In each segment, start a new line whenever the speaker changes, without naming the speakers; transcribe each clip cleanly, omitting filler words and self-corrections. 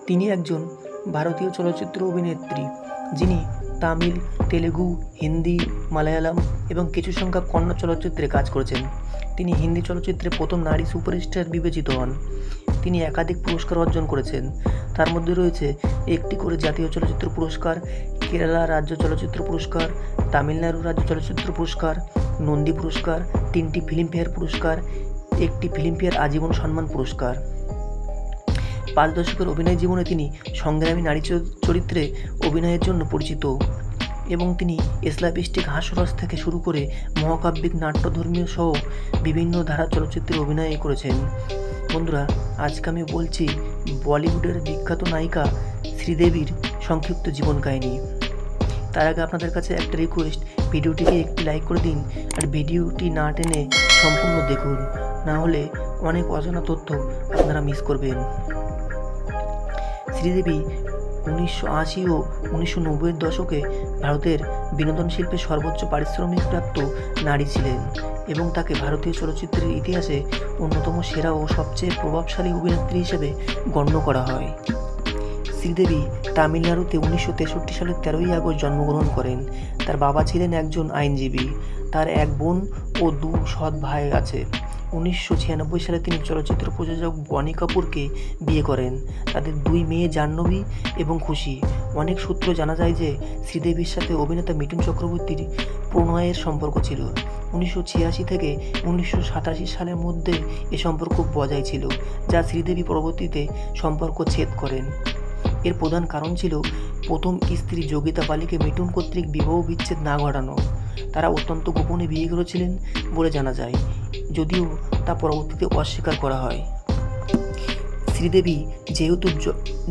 তিনি একজন ভারতীয় চলচ্চিত্র অভিনেত্রী যিনি তামিল, তেলুগু, হিন্দি, মালায়ালাম এবং কিছু সংখ্যক কন্নড় চলচ্চিত্রে কাজ করেছেন। তিনি হিন্দি চলচ্চিত্রে প্রথম নারী সুপারস্টার বিবেচিত হন। তিনি একাধিক পুরস্কার অর্জন করেছেন, তার মধ্যে রয়েছে একটি করে জাতীয় চলচ্চিত্র পুরস্কার, কেরালা রাজ্য চলচ্চিত্র পুরস্কার, তামিলনাড়ু রাজ্য চলচ্চিত্র পুরস্কার, নন্দী পুরস্কার, 3টি ফিল্মফেয়ার পুরস্কার, একটি ফিল্মফেয়ার আজীবন সম্মান পুরস্কার। 5 দশকের অভিনয় জীবনে তিনি সংগ্রামী নারী চরিত্রে অভিনয়ের জন্য পরিচিত এবং তিনি এসলাপিস্টিক হাস্যরস থেকে শুরু করে মহাকাব্যিক, নাট্যধর্মীয় সহ বিভিন্ন ধারার চলচ্চিত্রে অভিনয় করেছেন। বন্ধুরা, আজকে আমি বলছি বলিউডের বিখ্যাত নায়িকা শ্রীদেবীর সংক্ষিপ্ত জীবন কাহিনী। তার আগে আপনাদের কাছে একটা রিকোয়েস্ট, ভিডিওটিকে একটি লাইক করে দিন আর ভিডিওটি না টেনে সম্পূর্ণ দেখুন, না হলে অনেক অজানা তথ্য আপনারা মিস করবেন। শ্রীদেবী 1980 ও 1990-এর দশকে ভারতের বিনোদন শিল্পে সর্বোচ্চ পারিশ্রমিকপ্রাপ্ত নারী ছিলেন এবং তাকে ভারতীয় চলচ্চিত্রের ইতিহাসে অন্যতম সেরা ও সবচেয়ে প্রভাবশালী অভিনেত্রী হিসেবে গণ্য করা হয়। শ্রীদেবী তামিলনাড়ুতে 1963 সালের 13ই আগস্ট জন্মগ্রহণ করেন। তার বাবা ছিলেন একজন আইনজীবী। তার এক বোন ও 2 সৎ ভাই আছে। 1996 সালে তিনি চলচ্চিত্র প্রযোজক বনি কাপুরকে বিয়ে করেন। তাদের 2 মেয়ে জাহ্নবী এবং খুশি। অনেক সূত্র জানা যায় যে শ্রীদেবীর সাথে অভিনেতা মিঠুন চক্রবর্তীর প্রণয়ের সম্পর্ক ছিল। 1986 থেকে 1987 সালের মধ্যে এ সম্পর্ক বজায় ছিল, যা শ্রীদেবী পরবর্তীতে সম্পর্ক ছেদ করেন। এর প্রধান কারণ ছিল প্রথম স্ত্রী যোগিতা বালিকে মিঠুন কর্তৃক বিবাহ বিচ্ছেদ না ঘটানো। তারা অত্যন্ত গোপনে বিয়ে করেছিলেন বলে জানা যায়, যদিও তা পরবর্তীতে অস্বীকার করা হয়। শ্রীদেবী যেহেতু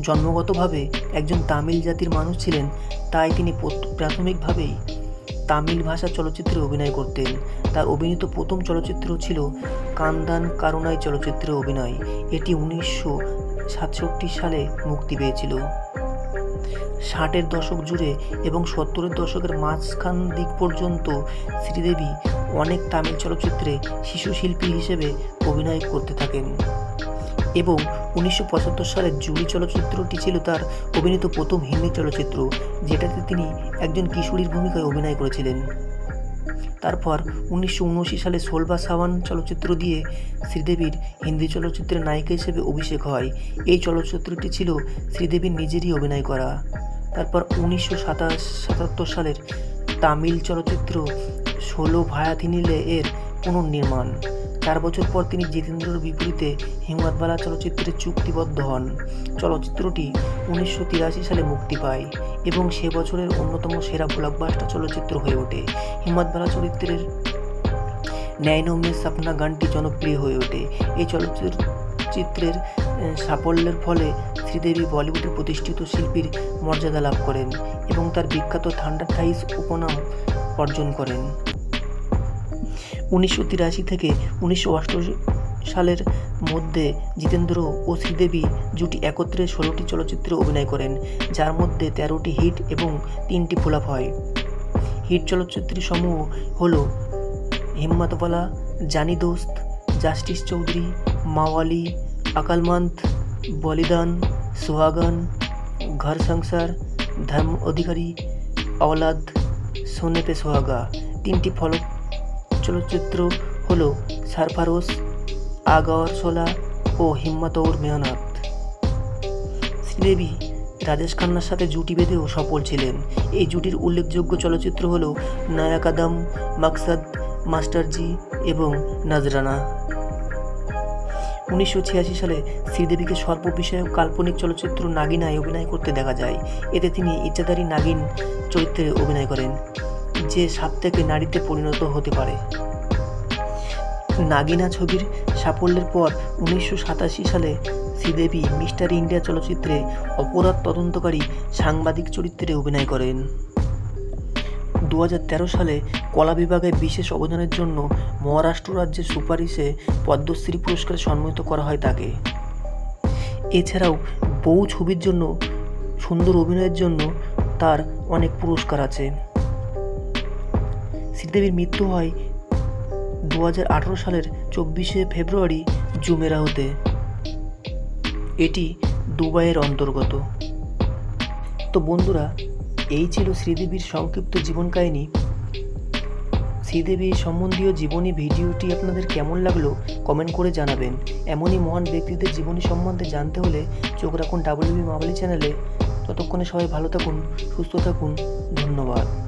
জন্মগতভাবে একজন তামিল জাতির মানুষ ছিলেন, তাই তিনি প্রাথমিকভাবেই তামিল ভাষার চলচ্চিত্রে অভিনয় করতেন। তার অভিনীত প্রথম চলচ্চিত্র ছিল কান্দান কারুনাই চলচ্চিত্রে অভিনয়। এটি 1967 সালে মুক্তি পেয়েছিল। 60-এর দশক জুড়ে এবং 70-এর দশকের মাঝখান দিক পর্যন্ত শ্রীদেবী অনেক তামিল চলচ্চিত্রে শিশু শিল্পী হিসেবে অভিনয় করতে থাকেন এবং 1975 সালের জুলি চলচ্চিত্রটি ছিল তার অভিনীত প্রথম হিন্দি চলচ্চিত্র, যেটাতে তিনি একজন কিশোরীর ভূমিকায় অভিনয় করেছিলেন। তারপর 1979 সালে সোলবা সাওয়ান চলচ্চিত্র দিয়ে শ্রীদেবীর হিন্দি চলচ্চিত্রের নায়িকা হিসেবে অভিষেক হয়। এই চলচ্চিত্রটি ছিল শ্রীদেবীর নিজেরই অভিনয় করা। তারপর 1977 সালের তামিল চলচ্চিত্র সোলো ভায়াথিনিলে এর পুনর্নির্মাণ। 4 বছর পর তিনি জিতেন্দ্রর বিপরীতে হিম্মতওয়ালা চলচ্চিত্রে চুক্তিবদ্ধ হন। চলচ্চিত্রটি 1983 সালে মুক্তি পায় এবং সে বছরের অন্যতম সেরা ব্লকবাস্টার চলচ্চিত্র হয়ে ওঠে। হিম্মতওয়ালা চরিত্রের নैनो में सपना গানটি জনপ্রিয় হয়ে ওঠে। এই চলচ্চিত্রের সাফল্যের ফলে শ্রীদেবী বলিউডের প্রতিষ্ঠিত শিল্পীর মর্যাদা লাভ করেন এবং তার বিখ্যাত থান্ডার থাইস উপনাম অর্জন করেন। 1983 থেকে 1988 সালের মধ্যে জিতেন্দ্র ও শ্রীদেবী জুটি একত্রে 16টি চলচ্চিত্রে অভিনয় করেন, যার মধ্যে 13টি হিট এবং 3টি ফ্লপ হয়। হিট চলচ্চিত্রসমূহ হল হিম্মতওয়ালা, জানি দোস্ত, জাস্টিস চৌধুরী, মাওয়ালি, अकलमंद, बलिदान, सुहागन, घर संसार, धर्म अधिकारी, औलाद, सोने पे सुहागा। 3টি ফলক চলচ্চিত্র হল सरफरोश, आग और शोला ও हिम्मत और मेहनत। শ্রীদেবী রাজেশ খান্নার সাথে জুটি বেঁধেও সফল ছিলেন। এই জুটির উল্লেখযোগ্য চলচ্চিত্র হল নয়া কদম, মকসদ, মাস্টারজি এবং নজরানা। 1986 সালে শ্রীদেবীকে সর্ববিষয়ক কাল্পনিক চলচ্চিত্র নাগিনায় অভিনয় করতে দেখা যায়। এতে তিনি ইচ্ছাধারী নাগিন চরিত্রে অভিনয় করেন, যে সাপ থেকে নারীতে পরিণত হতে পারে। নাগিনা ছবির সাফল্যের পর 1987 সালে শ্রীদেবী মিস্টার ইন্ডিয়া চলচ্চিত্রে অপরাধ তদন্তকারী সাংবাদিক চরিত্রে অভিনয় করেন। 2013 সালে কলা বিভাগে বিশেষ অবদানের জন্য মহারাষ্ট্র রাজ্যের সুপারিশে পদ্মশ্রী পুরস্কারে সম্মানিত করা হয় তাকে। এছাড়াও বহু ছবির জন্য সুন্দর অভিনয়ের জন্য তার অনেক পুরস্কার আছে। শ্রীদেবীর মৃত্যু হয় 2018 সালের 24শে ফেব্রুয়ারি জুমেরাহতে। এটি দুবাইয়ের অন্তর্গত। তো বন্ধুরা, এই ছিল শ্রীদেবীর সংক্ষিপ্ত জীবন কাহিনী। শ্রীদেবী সম্বন্ধীয় জীবনী ভিডিওটি আপনাদের কেমন লাগলো কমেন্ট করে জানাবেন। এমনই মহান ব্যক্তিদের জীবনী সম্বন্ধে জানতে হলে চোখ রাখুন WB মাবালি চ্যানেলে। ততক্ষণে সবাই ভালো থাকুন, সুস্থ থাকুন। ধন্যবাদ।